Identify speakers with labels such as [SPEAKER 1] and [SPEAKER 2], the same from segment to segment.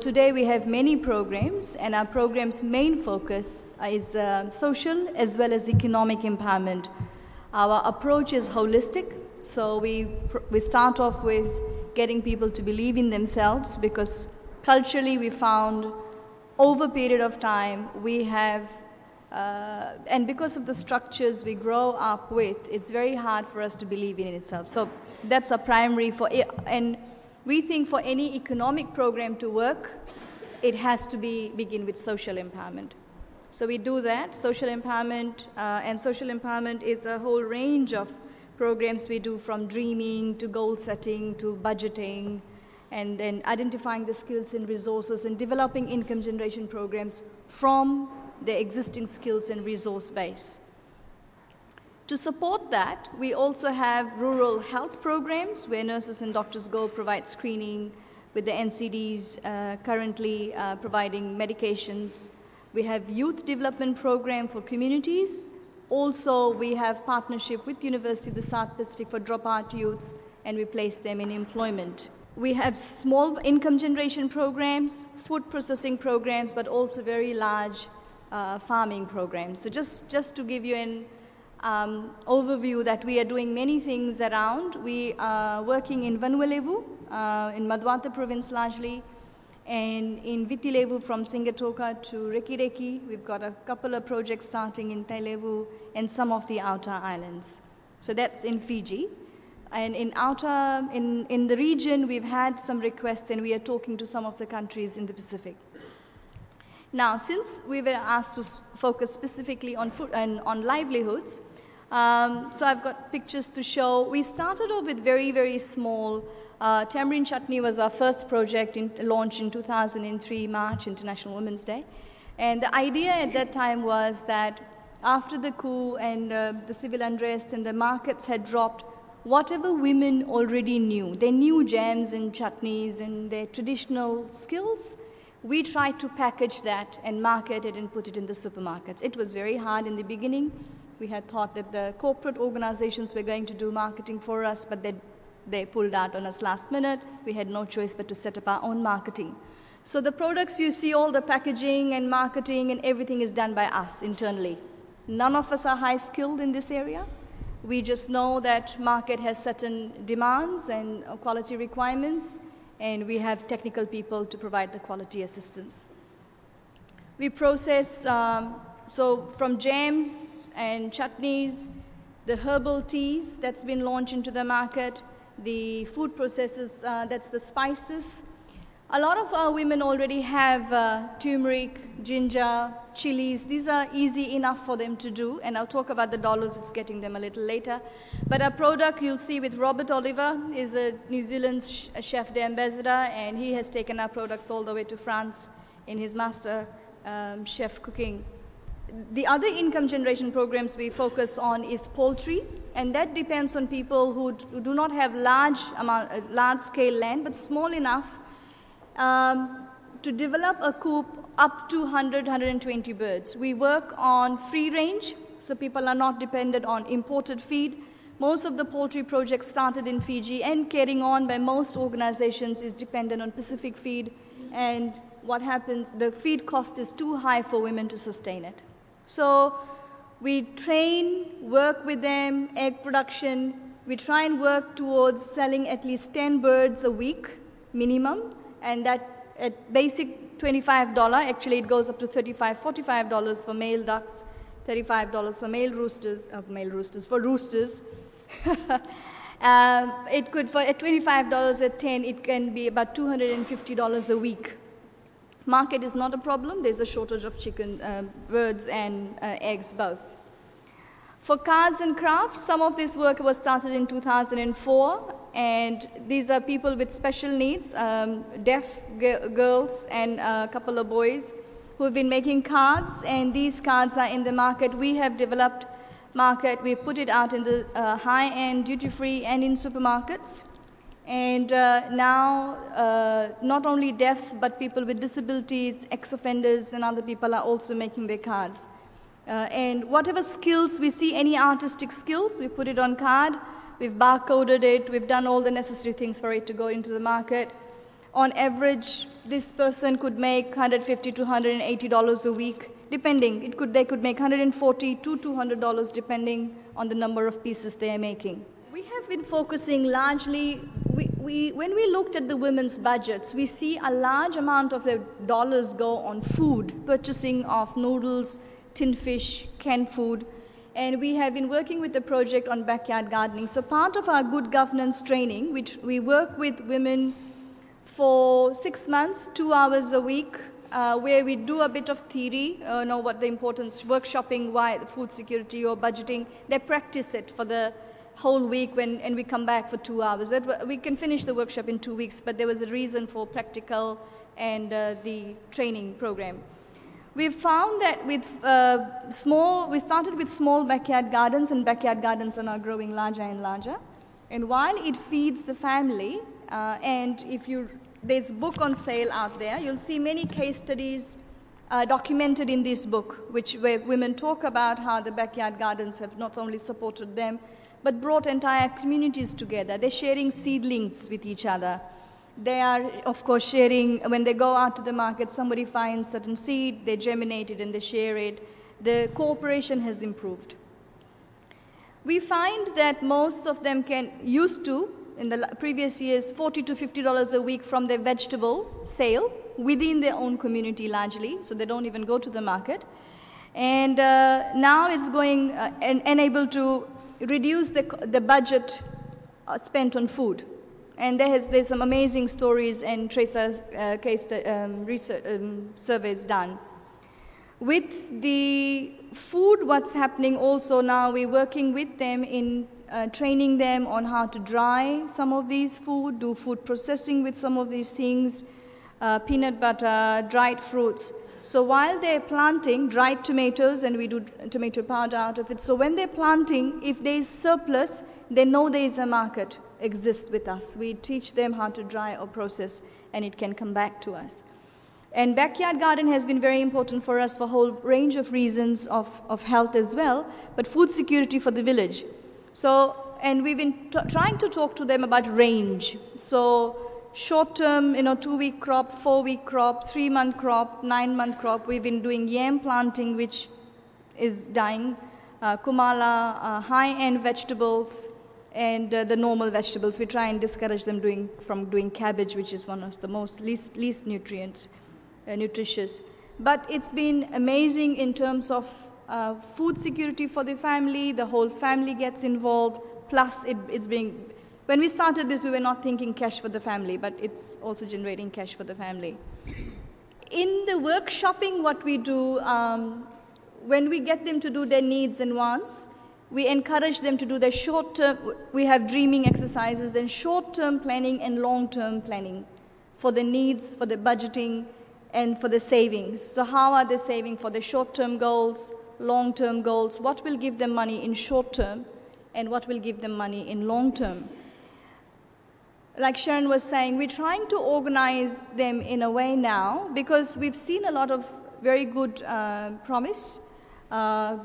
[SPEAKER 1] today we have many programs, and our program's main focus is social as well as economic empowerment. Our approach is holistic, so we start off with getting people to believe in themselves, because culturally we found over a period of time we have, and because of the structures we grow up with, it's very hard for us to believe in itself. So that's a primary for it, and we think for any economic program to work, it has to begin with social empowerment. So we do that, social empowerment, and social empowerment is a whole range of programs we do, from dreaming to goal setting to budgeting, and then identifying the skills and resources and developing income generation programs from the existing skills and resource base. To support that, we also have rural health programs where nurses and doctors go provide screening, with the NCDs currently providing medications. We have youth development program for communities. Also, we have partnership with University of the South Pacific for dropout youths, and we place them in employment. We have small income generation programs, food processing programs, but also very large farming programs. So just to give you an overview that we are doing many things around. We are working in Vanuatu, in Madwata province largely, and in Vitilevu from Singatoka to Reki. We've got a couple of projects starting in Tailevu and some of the outer islands. So that's in Fiji. And in the region, we've had some requests, and we are talking to some of the countries in the Pacific. Now, since we were asked to focus specifically on food and on livelihoods, so I've got pictures to show. We started off with very, very small. Tamarind chutney was our first project launched in 2003, March, International Women's Day. And the idea at that time was that after the coup and the civil unrest and the markets had dropped, whatever women already knew, they knew jams and chutneys and their traditional skills, we tried to package that and market it and put it in the supermarkets. It was very hard in the beginning. We had thought that the corporate organizations were going to do marketing for us, but they pulled out on us last minute. We had no choice but to set up our own marketing. So the products you see, all the packaging and marketing and everything is done by us internally. None of us are high skilled in this area. We just know that market has certain demands and quality requirements, and we have technical people to provide the quality assistance. We process, so from jams and chutneys, the herbal teas that's been launched into the market, the food processes, that's the spices. A lot of our women already have turmeric, ginger, chilies. These are easy enough for them to do, and I'll talk about the dollars it's getting them a little later. But our product you'll see with Robert Oliver is a New Zealand chef d'ambassador, and he has taken our products all the way to France in his master chef cooking. The other income generation programs we focus on is poultry, and that depends on people who do not have large scale land, but small enough to develop a coop up to 120 birds. We work on free range, so people are not dependent on imported feed. Most of the poultry projects started in Fiji and carrying on by most organizations is dependent on Pacific feed, and what happens, the feed cost is too high for women to sustain it. So we train, work with them, egg production. We try and work towards selling at least 10 birds a week minimum, and that at basic $25, actually it goes up to $35, $45 for male ducks, $35 for male roosters, for roosters. It could, for at $25 at 10, it can be about $250 a week. Market is not a problem. There's a shortage of chicken, birds and eggs both. For cards and crafts, some of this work was started in 2004, and these are people with special needs, deaf girls and a couple of boys who have been making cards, and these cards are in the market. We have developed market. We put it out in the high-end duty-free and in supermarkets. And now, not only deaf, but people with disabilities, ex-offenders, and other people are also making their cards. And whatever skills we see, any artistic skills, we put it on card. We've barcoded it. We've done all the necessary things for it to go into the market. On average, this person could make $150 to $180 a week, depending. They could make $140 to $200 depending on the number of pieces they are making. We have been focusing largely, when we looked at the women's budgets, we see a large amount of their dollars go on food, purchasing of noodles, tin fish, canned food. And we have been working with the project on backyard gardening. So part of our good governance training, which we work with women for 6 months, 2 hours a week, where we do a bit of theory, know what the importance, workshopping, why food security or budgeting. They practice it for the whole week and we come back for 2 hours. We can finish the workshop in 2 weeks, but there was a reason for practical and the training program. We found that with we started with small backyard gardens, and backyard gardens are now growing larger and larger. And while it feeds the family, and there's a book on sale out there, you'll see many case studies documented in this book, where women talk about how the backyard gardens have not only supported them, but brought entire communities together. They're sharing seedlings with each other. They are, of course, sharing, when they go out to the market, somebody finds certain seed, they germinate it and they share it. The cooperation has improved. We find that most of them used to, in the previous years, $40 to $50 a week from their vegetable sale within their own community largely, so they don't even go to the market. And now it's going and able to reduce the budget spent on food. And there's some amazing stories and tracer case research surveys done. With the food, what's happening also now, we're working with them in training them on how to dry some of these food, do food processing with some of these things, peanut butter, dried fruits. So while they're planting dried tomatoes, and we do tomato powder out of it, so when they're planting, if there's surplus, they know there is a market exists with us. We teach them how to dry or process, and it can come back to us. And backyard garden has been very important for us for a whole range of reasons of health as well, but food security for the village. So, and we've been trying to talk to them about range. So short-term, 2-week crop, 4-week crop, 3-month crop, 9-month crop. We've been doing yam planting, which is dying, kumala, high-end vegetables, and the normal vegetables. We try and discourage them from doing cabbage, which is one of the least nutritious. But it's been amazing in terms of food security for the family. The whole family gets involved. Plus, when we started this, we were not thinking cash for the family, but it's also generating cash for the family. In the workshopping, what we do, when we get them to do their needs and wants, we encourage them to do their short-term, we have dreaming exercises, then short-term planning and long-term planning for the needs, for the budgeting, and for the savings. So how are they saving for the short-term goals, long-term goals? What will give them money in short-term, and what will give them money in long-term? Like Sharon was saying, we're trying to organize them in a way now, because we've seen a lot of very good promise,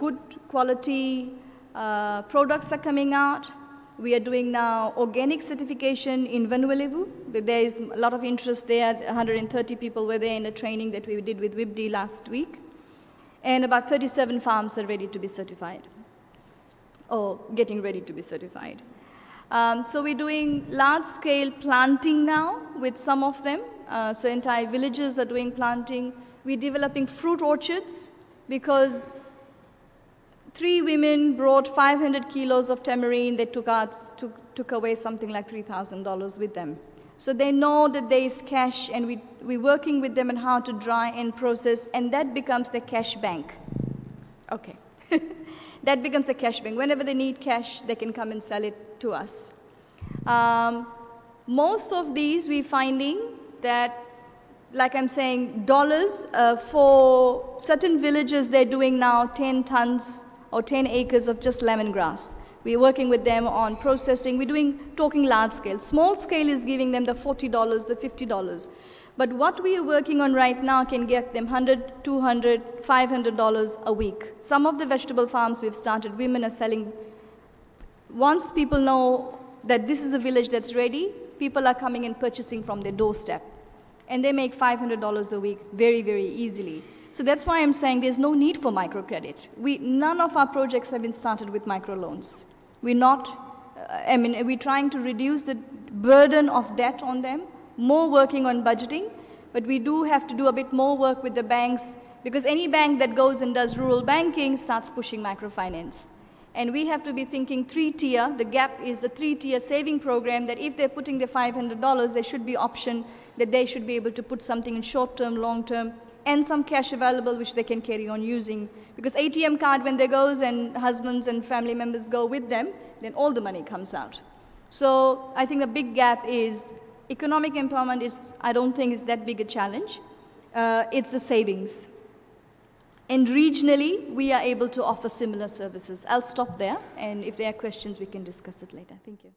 [SPEAKER 1] good quality products are coming out. We are doing now organic certification in Vanuatu. There is a lot of interest there. 130 people were there in a training that we did with WIPD last week. And about 37 farms are ready to be certified, or getting ready to be certified. So we're doing large-scale planting now with some of them. So entire villages are doing planting. We're developing fruit orchards, because 3 women brought 500 kilos of tamarind. They took away something like $3,000 with them. So they know that there is cash, and we're working with them on how to dry and process, and that becomes the cash bank. Okay. That becomes a cash bank. Whenever they need cash, they can come and sell it to us. Most of these, we're finding that, like I'm saying, dollars for certain villages, they're doing now 10 tons or 10 acres of just lemongrass. We're working with them on processing. We're talking large scale. Small scale is giving them the $40, the $50. But what we are working on right now can get them $100, $200, $500 a week. Some of the vegetable farms we've started, women are selling. Once people know that this is a village that's ready, people are coming and purchasing from their doorstep. And they make $500 a week very, very easily. So that's why I'm saying there's no need for microcredit. None of our projects have been started with microloans. We're trying to reduce the burden of debt on them, more working on budgeting, but we do have to do a bit more work with the banks, because any bank that goes and does rural banking starts pushing microfinance. And we have to be thinking three-tier. The GAP is the three-tier saving program, that if they're putting their $500, there should be option that they should be able to put something in short-term, long-term, and some cash available which they can carry on using. Because ATM card, when they goes and husbands and family members go with them, then all the money comes out. So I think the big gap is economic empowerment I don't think is that big a challenge. It's the savings. And regionally, we are able to offer similar services. I'll stop there, and if there are questions, we can discuss it later. Thank you.